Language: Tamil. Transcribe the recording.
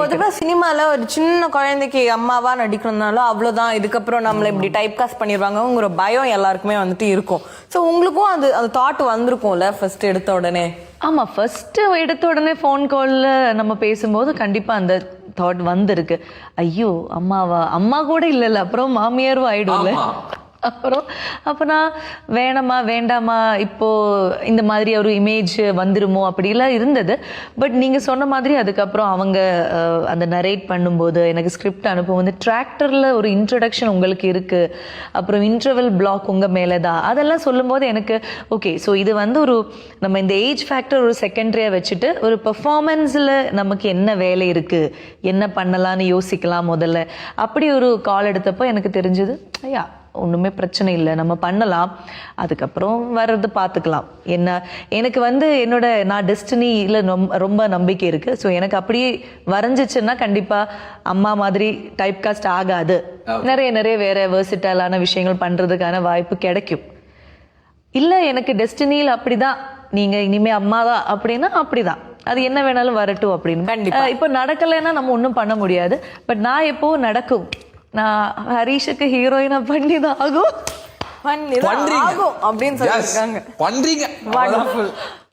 பொதுவா சினிமால ஒரு சின்ன குழந்தைக்கு அம்மாவா நடிக்கணும்னாலும் அவ்வளவுதான், இதுக்கப்புறம் நம்மள இப்படி டைப் காஸ்ட் பண்ணிடுவாங்கங்கிற பயம் எல்லாருக்குமே வந்துட்டு இருக்கும். சோ உங்களுக்கும் அது தாட் வந்திருக்கும்ல ஃபர்ஸ்ட் எடுத்த உடனே? ஆமா, ஃபர்ஸ்ட் எடுத்த உடனே ஃபோன் கால்ல நம்ம பேசும்போது கண்டிப்பா அந்த தாட் வந்திருக்கு. ஐயோ அம்மாவா, அம்மா கூட இல்லைல்ல, அப்புறம் மாமியாரும் ஆயிடும்ல. அப்புறம் அப்போ நான் வேணாமா வேண்டாமா இப்போ இந்த மாதிரி ஒரு இமேஜ் வந்துருமோ அப்படிலாம் இருந்தது. பட் நீங்கள் சொன்ன மாதிரி அதுக்கப்புறம் அவங்க அந்த நரேட் பண்ணும்போது எனக்கு ஸ்கிரிப்ட் அனுப்பும் வந்து டிராக்டரில் ஒரு இன்ட்ரடக்ஷன் உங்களுக்கு இருக்குது, அப்புறம் இன்டர்வல் பிளாக் உங்கள் மேலே தான், அதெல்லாம் சொல்லும்போது எனக்கு ஓகே. ஸோ இது வந்து ஒரு நம்ம இந்த ஏஜ் ஃபேக்டர் ஒரு செகண்டரியாக வச்சுட்டு ஒரு பெர்ஃபார்மன்ஸில் நமக்கு என்ன வேலை இருக்குது, என்ன பண்ணலான்னு யோசிக்கலாம் முதல்ல. அப்படி ஒரு கால் எடுத்தப்போ எனக்கு தெரிஞ்சது ஐயா ஒன்றுமே பிரச்சனை இல்லை, நம்ம பண்ணலாம், அதுக்கப்புறம் வர்றது பார்த்துக்கலாம். என்ன எனக்கு வந்து நான் டெஸ்டினியில் ரொம்ப நம்பிக்கை இருக்குது. ஸோ எனக்கு அப்படியே வரைஞ்சிச்சுன்னா கண்டிப்பாக அம்மா மாதிரி டைப் காஸ்ட் ஆகாது, நிறைய வேற வெர்சிட்டலான விஷயங்கள் பண்ணுறதுக்கான வாய்ப்பு கிடைக்கும். இல்லை எனக்கு டெஸ்டினியில் அப்படிதான், நீங்கள் இனிமே அம்மா தான் அப்படின்னா அப்படிதான், அது என்ன வேணாலும் வரட்டும் அப்படின்னு. இப்போ நடக்கலைன்னா நம்ம ஒன்றும் பண்ண முடியாது. பட் நான் எப்போ நடக்கும், நான் ஹரிஷுக்கு ஹீரோயினா பண்ணிதான் ஆகும் அப்படின்னு சொல்லிருக்காங்க. பண்றீங்க.